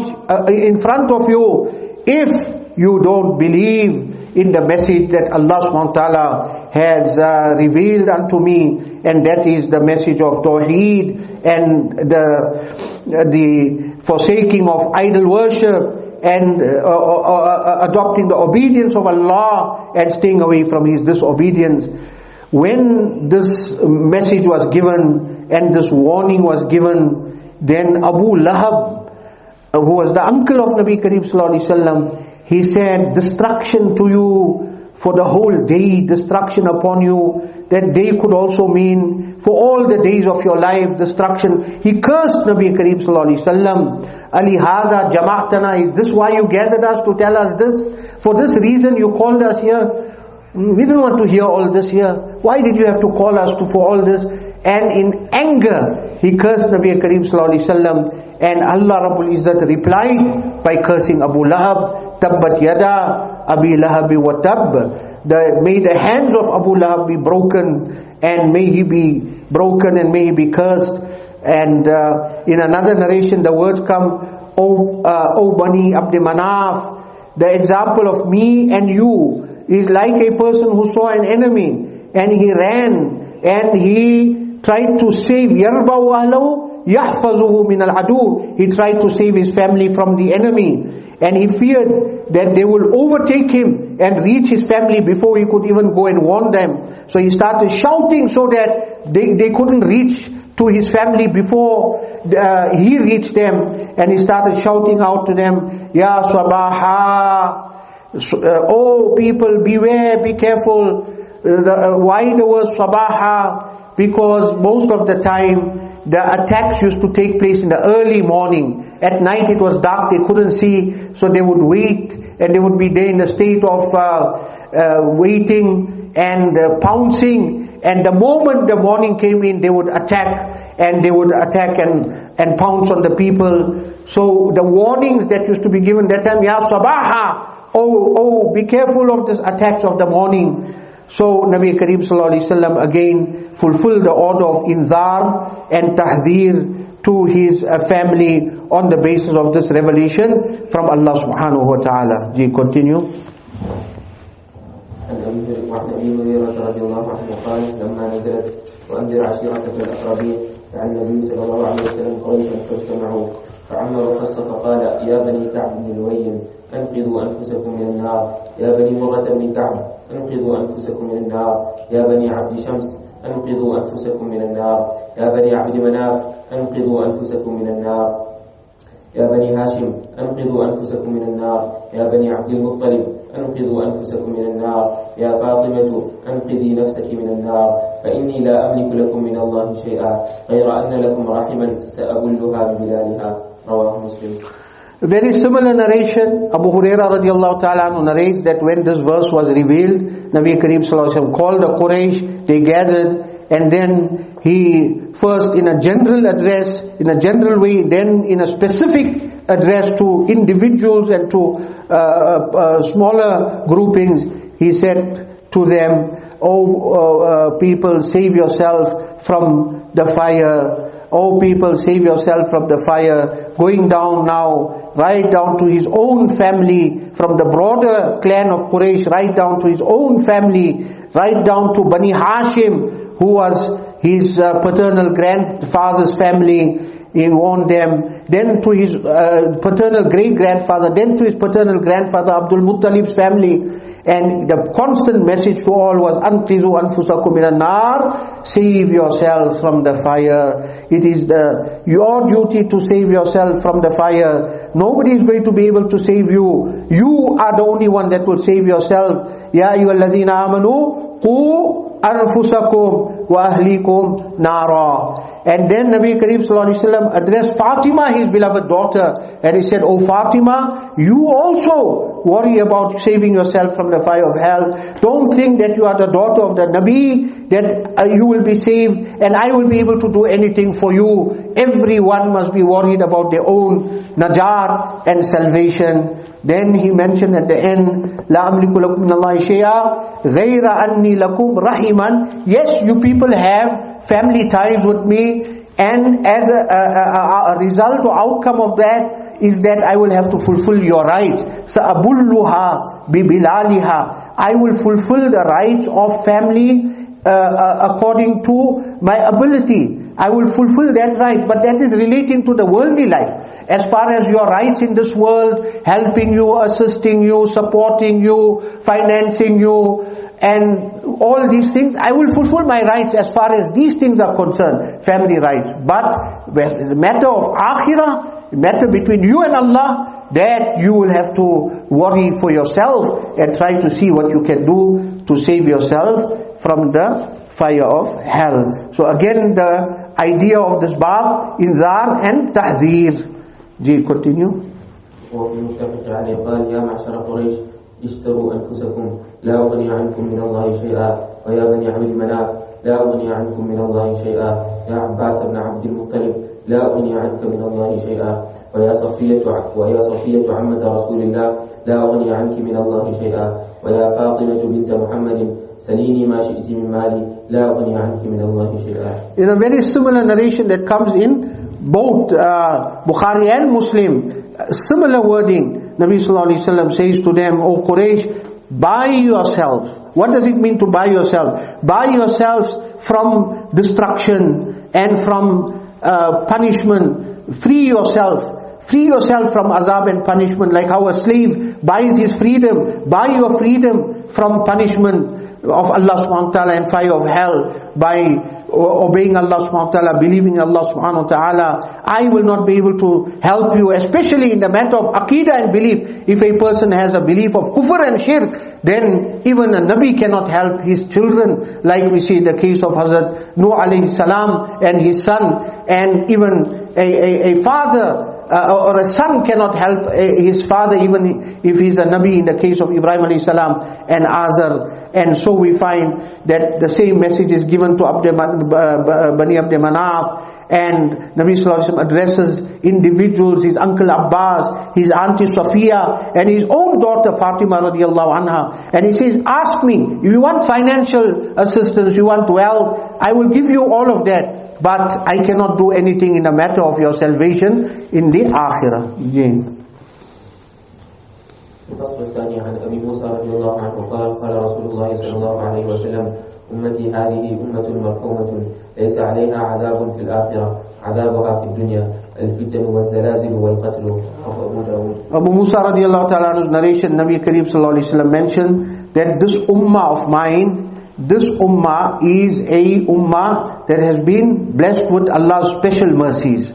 in front of you, if you don't believe in the message that Allah subhanahu wa ta'ala has revealed unto me, and that is the message of Tawheed and the forsaking of idol worship and adopting the obedience of Allah and staying away from His disobedience. When this message was given and this warning was given, then Abu Lahab, who was the uncle of Nabi Kareem Sallallahu Alaihi Wasallam, he said, destruction to you for the whole day, destruction upon you. That day could also mean for all the days of your life, destruction. He cursed Nabi Kareem Sallallahu Alaihi Wasallam. Ali hadha jama'tana, is this why you gathered us to tell us this? For this reason you called us here? We don't want to hear all this here. Why did you have to call us for all this? And in anger, he cursed Nabi Kareem Sallallahu Alaihi Wasallam. And Allah Rabbul Izzat replied by cursing Abu Lahab, Tabbat yada Abi Lahabi wa tab. May the hands of Abu Lahab be broken, and may he be broken, and may he be cursed. And in another narration the words come, O Bani Abd Manaf, the example of me and you is like a person who saw an enemy and he ran and he tried to save Yarba'u ahlahu yahfazuhu min al-adu. He tried to save his family from the enemy, and he feared that they will overtake him and reach his family before he could even go and warn them. So he started shouting so that they couldn't reach to his family before he reached them. And he started shouting out to them, Ya Sabaha, oh people, beware, be careful. Why the word Sabaha? Because most of the time the attacks used to take place in the early morning. At night it was dark, they couldn't see, so they would wait, and they would be there in a state of waiting and pouncing. And the moment the morning came in, they would attack, and and pounce on the people. So the warnings that used to be given that time, Ya Sabaha, oh, be careful of the attacks of the morning. So Nabi Kareem Sallallahu Alaihi Wasallam again fulfilled the order of inzar and tahdhir to his family on the basis of this revelation from Allah Subhanahu wa Ta'ala. Ji, continue. وعن أبي هريرة رضي الله عنه قال لما نزلت وأنذر عشيرتك الأقربين فعن النبي صلى الله عليه وسلم قريشا فاجتمعوا فعمر وخص فقال يا بني كعب بن لؤي أنقذوا أنفسكم من النار، يا بني مرة بن كعب أنقذوا أنفسكم من النار، يا بني عبد شمس أنقذوا أنفسكم من النار، يا بني عبد مناف أنقذوا أنفسكم من النار، يا بني هاشم أنقذوا أنفسكم من النار، يا بني عبد المطلب أنقذوا أنفسكم من النار، يا فاطمة أنقذي نفسك من النار، فإني لا أملك لكم من الله شيئا غير أن لكم رحما سأبلها ببلالها. رواه مسلم. A very similar narration, Abu Huraira radiallahu ta'ala anhu narrates that when this verse was revealed, Nabi Kareem sallallahu alaihi wasallam called the Quraysh, they gathered, and then he first in a general address, in a general way, then in a specific address to individuals and to smaller groupings, he said to them, "O people, save yourself from the fire. O people, save yourself from the fire." Going down now, right down to his own family, from the broader clan of Quraysh, right down to his own family, right down to Bani Hashim, who was his paternal grandfather's family. He warned them, then to his paternal great-grandfather, then to his paternal grandfather Abdul Muttalib's family. And the constant message to all was, "Anqizu anfusakum minan nar," save yourself from the fire. It is your duty to save yourself from the fire. Nobody is going to be able to save you. You are the only one that will save yourself. Ya ayyuhalladhina amanu qu anfusakum wa ahlikum nara. And then Nabi Kareem sallallahu alaihi wasallam addressed Fatima, his beloved daughter, and he said, "O Fatima, you also worry about saving yourself from the fire of hell. Don't think that you are the daughter of the Nabi, that you will be saved and I will be able to do anything for you. Everyone must be worried about their own najat and salvation." Then he mentioned at the end, "La amliku lakum min Allahi shay'a ghayra anni lakum rahiman." Yes, you people have family ties with me, and as a result or outcome of that is that I will have to fulfill your rights. Sa'abulluha bibilaliha. I will fulfill the rights of family according to my ability. I will fulfill that right, but that is relating to the worldly life. As far as your rights in this world, helping you, assisting you, supporting you, financing you, and all these things, I will fulfill my rights as far as these things are concerned, family rights. But the matter of akhirah, the matter between you and Allah, that you will have to worry for yourself and try to see what you can do to save yourself from the fire of hell. So again, the idea of this bab, inzar and tahzir. Ji, continue. وفي المتفق عليه قال يا معشر قريش اشتروا أنفسكم لا أغني عنكم من الله شيئا، ويا بني عبد مناف لا أغني عنكم من الله شيئا، يا عباس بن عبد المطلب لا أغني عنك من الله شيئا، ويا صفية عمة رسول الله لا أغني عنك من الله شيئا، ويا فاطمة بنت محمد سليني ما شئت من مالي لا أغني عنك من الله شيئا. In a very similar narration that comes in both Bukhari and Muslim, similar wording, Nabi sallallahu alaihi wasallam says to them, "O Quraysh, buy yourselves." What does it mean to buy yourself? Buy yourselves from destruction and from punishment. Free yourself. Free yourself from azab and punishment, like how a slave buys his freedom. Buy your freedom from punishment of Allah subhanahu wa ta'ala and fire of hell by obeying Allah subhanahu wa ta'ala, believing Allah subhanahu wa ta'ala. I will not be able to help you, especially in the matter of aqidah and belief. If a person has a belief of kufr and shirk, then even a Nabi cannot help his children, like we see in the case of Hazrat Nuh alayhi salam and his son, and even a father or a son cannot help his father, even if he's a Nabi, in the case of Ibrahim alayhi salam and Azar. And so we find that the same message is given to Bani Abd Manaf, and Nabi sallallahu alaihi wasallam addresses individuals, his uncle Abbas, his auntie Safiya, and his own daughter Fatima radiallahu anha. And he says, "Ask me, if you want financial assistance, you want wealth, I will give you all of that. But I cannot do anything in the matter of your salvation in the akhirah." Jane. الفصل الثاني عن أبي موسى رضي الله عنه قال قال رسول الله صلى الله عليه وسلم أمتي هذه أمة مرحومة ليس عليها عذاب في الآخرة عذابها في الدنيا الفتن والزلازل والقتل. أبو داود. Abu Musa radiallahu ta'ala anhu's narration, Nabi Kareem sallallahu alayhi wa sallam mentioned that this ummah of mine, this ummah is a ummah that has been blessed with Allah's special mercies.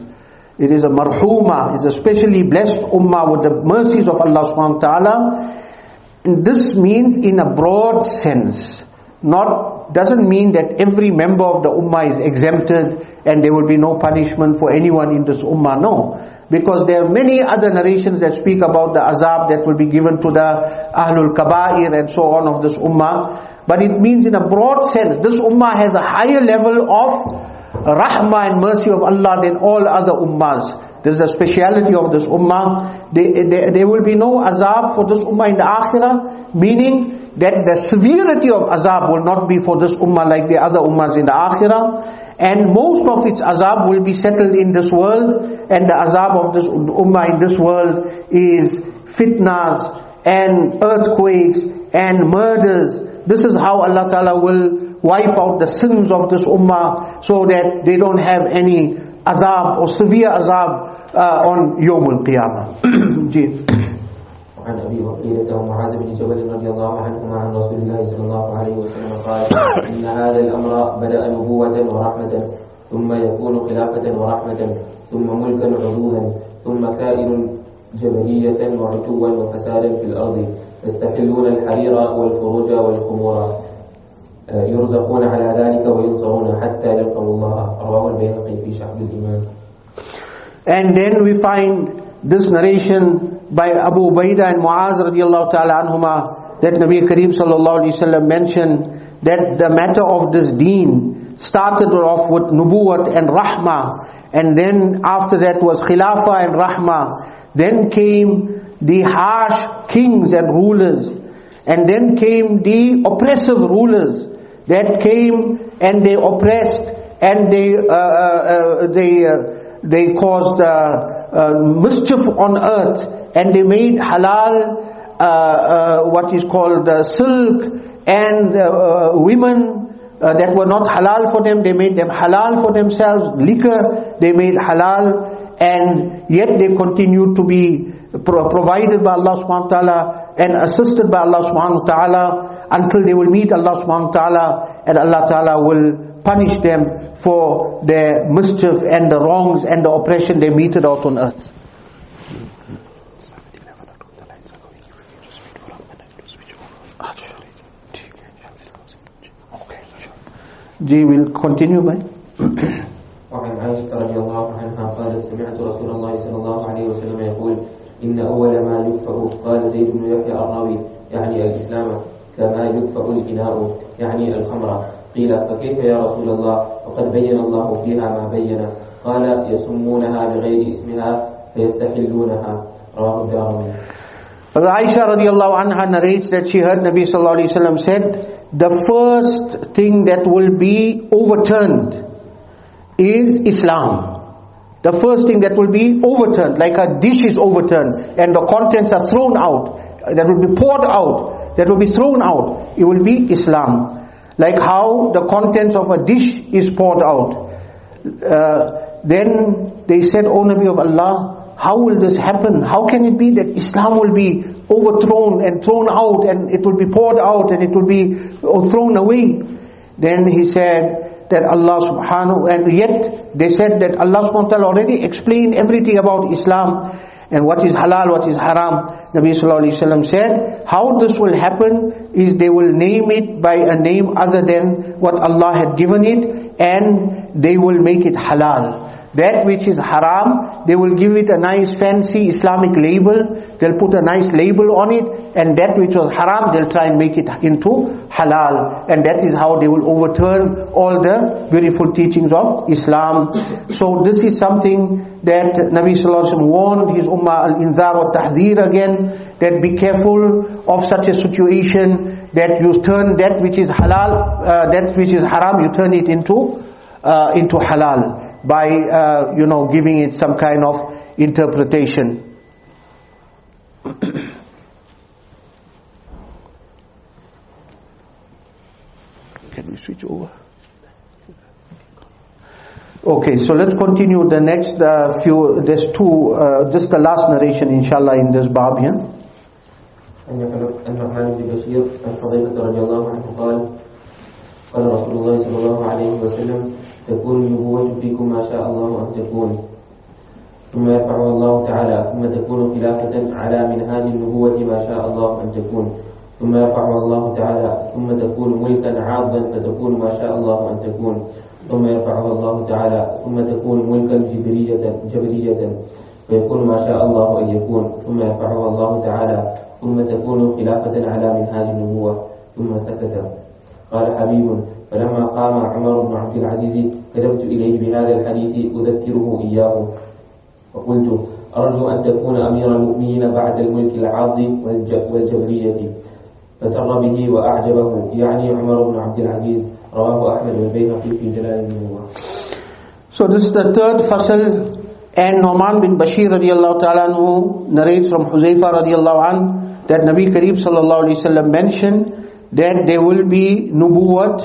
It is a marhuma, it's a specially blessed ummah with the mercies of Allah subhanahu wa ta'ala. And this means in a broad sense, doesn't mean that every member of the ummah is exempted and there will be no punishment for anyone in this ummah. No, because there are many other narrations that speak about the azab that will be given to the Ahlul Kaba'ir and so on of this ummah. But it means in a broad sense, this ummah has a higher level of rahmah and mercy of Allah than all other ummahs. This is a speciality of this ummah. There will be no azab for this ummah in the akhirah, meaning that the severity of azab will not be for this ummah like the other ummahs in the akhirah. And most of its azab will be settled in this world. And the azab of this ummah in this world is fitnas and earthquakes and murders. This is how Allah Ta'ala will wipe out the sins of this ummah, so that they don't have any azab or severe azab on Yawm al-Qiyamah. عن أبي وقيلة ومعاذ بن جبل رضي الله عنهما عن رسول الله صلى الله عليه وسلم قال إن هذا الأمر بدأ نبوة ورحمة ثم يكون خلافة ورحمة ثم ملكا عضوها ثم كائن جبلية وعتوا وفسادا في الأرض يستحلون الحرير والفروج والخمور يرزقون على ذلك وينصرون حتى يلقوا الله. رواه البيهقي في شعب الإيمان. And then we find this narration by Abu Ubaidah and Muaz radiallahu ta'ala anhuma, that Nabi Kareem sallallahu alayhi wa sallam mentioned that the matter of this deen started off with nubuwat and rahmah, and then after that was khilafah and rahmah, then came the harsh kings and rulers, and then came the oppressive rulers that came and they oppressed and they caused mischief on earth, and they made halal what is called silk, and women that were not halal for them, they made them halal for themselves. Liquor they made halal, and yet they continued to be provided by Allah subhanahu wa ta'ala and assisted by Allah subhanahu wa ta'ala until they will meet Allah subhanahu wa ta'ala, and Allah ta'ala will punish them for their mischief and the wrongs and the oppression they meted out on earth. We'll continue, man. وعن عائشة رضي الله عنها قالت سمعت رسول الله صلى الله عليه وسلم يقول إن أول ما يكفأ قال زيد بن يحيى الراوي يعني الإسلام كما يكفأ الإناء يعني الخمر. قيل فكيف يا رسول الله وقد بين الله فيها ما بين؟ قال يسمونها بغير اسمها فيستحلونها. رواه الدارمي. Aisha radiallahu anha narrates that she heard Nabi sallallahu alayhi wa sallam said, the first thing that will be overturned is Islam. The first thing that will be overturned, like a dish is overturned and the contents are thrown out, that will be poured out, that will be thrown out, it will be Islam. Like how the contents of a dish is poured out. Then they said, O Nabi of Allah, how will this happen? How can it be that Islam will be overthrown and thrown out, and it will be poured out and it will be thrown away? Then he said that Allah subhanahu, and yet they said that Allah subhanahu wa ta'ala already explained everything about Islam and what is halal, what is haram. Nabi sallallahu alayhi wa sallam said, how this will happen is they will name it by a name other than what Allah had given it, and they will make it halal. That which is haram, they will give it a nice fancy Islamic label, they'll put a nice label on it, and that which was haram, they'll try and make it into halal. And that is how they will overturn all the beautiful teachings of Islam. So this is something that Nabi Sallallahu Alaihi Wasallam warned his ummah, al-inzar wa tahzir again, that be careful of such a situation, that you turn that which is halal, that which is haram, you turn it into halal, by giving it some kind of interpretation. Can we switch over? Okay, so let's continue the next few, there's two, just the last narration inshallah in this bab here. النعمان بن بشير عن حذيفة رضي الله عنه قال قال رسول الله صلى الله عليه وسلم تكون النبوة فيكم ما شاء الله أن تكون ثم يرفعها الله تعالى ثم تكون خلافة على منهاج النبوة ما شاء الله أن تكون ثم يرفعها الله تعالى ثم تكون ملكا عاضا فتكون ما شاء الله أن تكون ثم يرفعها الله تعالى ثم تكون ملكا جبرية فيكون ما شاء الله أن يكون ثم يرفعها الله تعالى ثم تكون خلافة على منهاج النبوة ثم سكت. قال حبيب فلما قام عمر بن عبد العزيز كتبت إليه بهذا الحديث أذكره إياه وقلت أرجو أن تكون أمير المؤمنين بعد الملك العاض والجبرية فسر به وأعجبه يعني عمر بن عبد العزيز. رواه أحمد والبيهقي في جلال النبوة. So this is the third fasal, and Nu'man bin Bashir radiallahu ta'ala anhu narrates from Huzaifa radiallahu anhu that Nabi Kareem sallallahu alayhi wasallam mentioned that there will be nubuwat,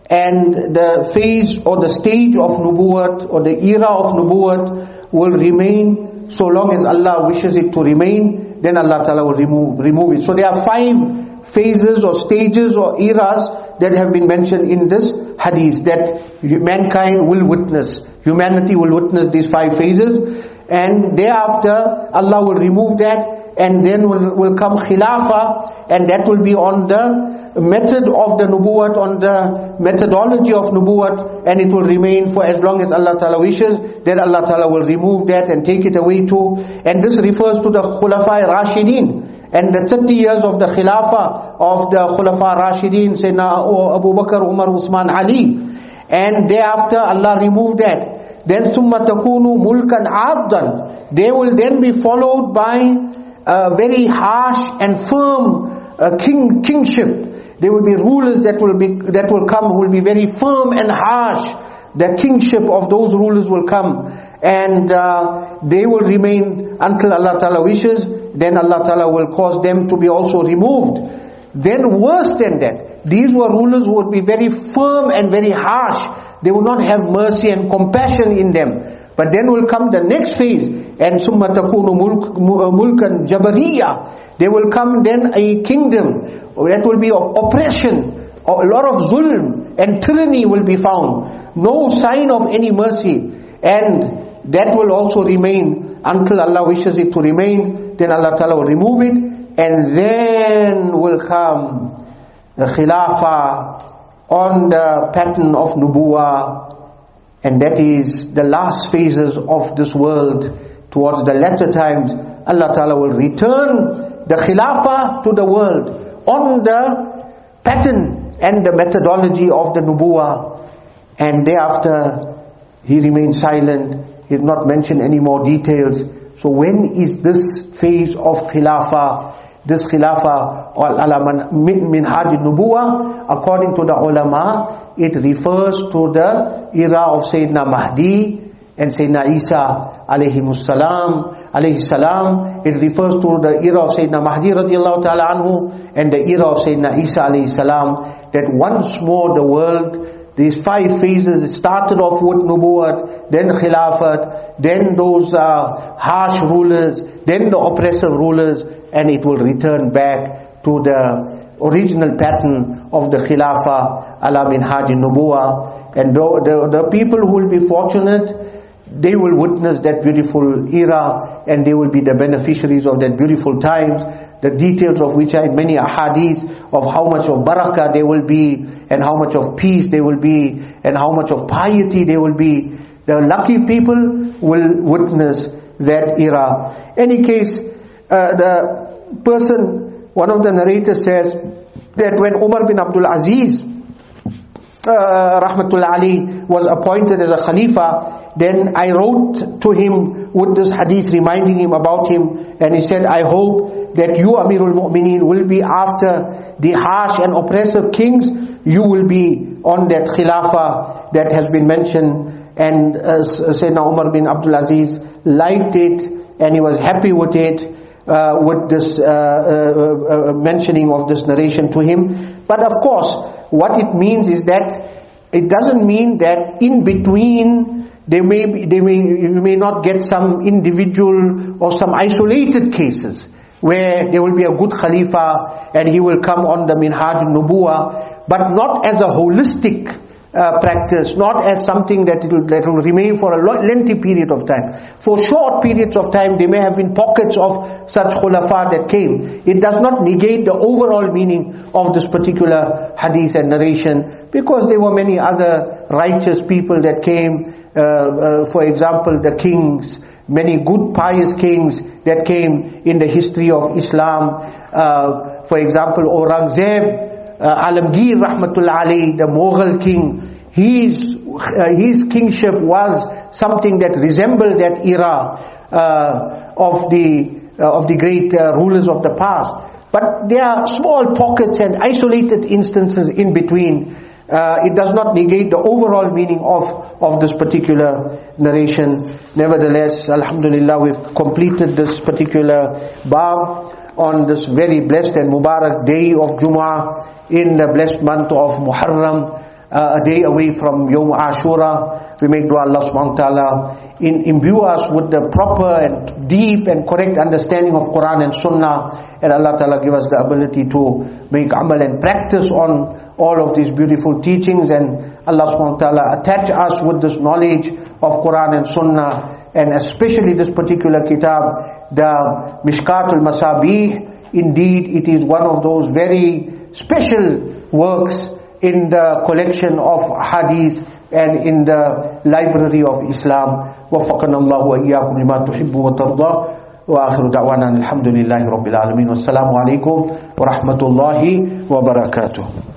and the phase or the stage of nubuwat or the era of nubuwat will remain so long as Allah wishes it to remain. Then Allah ta'ala will remove it. So there are 5 phases or stages or eras that have been mentioned in this hadith that mankind will witness. Humanity will witness these 5 phases, and thereafter Allah will remove that, and then will come khilafah, and that will be on the method of the nubuwat, on the methodology of nubuwat, and it will remain for as long as Allah Ta'ala wishes. Then Allah Ta'ala will remove that and take it away too. And this refers to the Khulafa Rashidin, and the 30 years of the khilafah of the Khulafa Rashidin, Sayyidina Abu Bakr, Umar, Usman, Ali. And thereafter Allah removed that. Then ثُمَّ تَكُونُ مُلْكًا عَادًا, they will then be followed by very harsh and firm kingship. There will be rulers that will come who will be very firm and harsh. The kingship of those rulers will come, and they will remain until Allah Ta'ala wishes. Then Allah Ta'ala will cause them to be also removed. Then worse than that, these were rulers who would be very firm and very harsh. They would not have mercy and compassion in them. But then will come the next phase, and ثُمَّ تَكُونُ مُلْكًا جَبَرِيًّا, there will come then a kingdom that will be of oppression, a lot of zulm and tyranny will be found, no sign of any mercy, and that will also remain until Allah wishes it to remain. Then Allah Ta'ala will remove it, and then will come the khilafah on the pattern of nubuwah. And that is the last phases of this world. Towards the latter times, Allah Ta'ala will return the khilafah to the world on the pattern and the methodology of the nubuwah. And thereafter, He remains silent. He did not mention any more details. So when is this phase of khilafah? This khilafah ala minhaj al-nubuwah, according to the ulama, it refers to the era of Sayyidina Mahdi and Sayyidina Isa alayhi salam. It refers to the era of Sayyidina Mahdi radiallahu ta'ala anhu and the era of Sayyidina Isa alayhi salam. That once more the world, these 5 phases, it started off with nubuwat, then khilafat, then those harsh rulers, then the oppressive rulers, and it will return back to the original pattern of the khilafah ala minhaj al-nubuwah. And the people who will be fortunate, they will witness that beautiful era, and they will be the beneficiaries of that beautiful times, the details of which are in many ahadith of how much of barakah there will be, and how much of peace there will be, and how much of piety there will be. The lucky people will witness that era. Any case, the person, one of the narrators says that when Umar bin Abdul Aziz rahmatullah ali was appointed as a Khalifa, then I wrote to him with this hadith reminding him about him, and he said, I hope that you Amirul Mu'mineen will be after the harsh and oppressive kings, you will be on that Khilafah that has been mentioned. And Sayyidina Umar bin Abdul Aziz liked it, and he was happy with it, with this mentioning of this narration to him. But of course, what it means is that it doesn't mean that in between you may not get some individual or some isolated cases where there will be a good Khalifa and he will come on the Minhaj al-Nubuwah, but not as a holistic practice, not as something that will remain for a lengthy period of time. For short periods of time, there may have been pockets of such khulafa that came. It does not negate the overall meaning of this particular hadith and narration, because there were many other righteous people that came. For example, the kings, many good pious kings that came in the history of Islam. For example, Aurangzeb, Alamgir Rahmatullah Alayhi, the Mughal king, his kingship was something that resembled that era of the great rulers of the past. But there are small pockets and isolated instances in between. It does not negate the overall meaning of this particular narration. Nevertheless, alhamdulillah, we've completed this particular bab on this very blessed and Mubarak day of Jumu'ah in the blessed month of Muharram, a day away from Yawm Ashura. We make dua Allah subhanahu wa ta'ala imbue us with the proper and deep and correct understanding of Quran and Sunnah, and Allah ta'ala give us the ability to make amal and practice on all of these beautiful teachings, and Allah subhanahu wa ta'ala attach us with this knowledge of Quran and Sunnah, and especially this particular kitab, the Mishkaat al-Masabih. Indeed, it is one of those very special works in the collection of hadith and in the library of Islam. وفقنا الله وإياكم لما تحب وترضى وآخر دعوانا الحمد لله رب العالمين والسلام عليكم ورحمة الله وبركاته.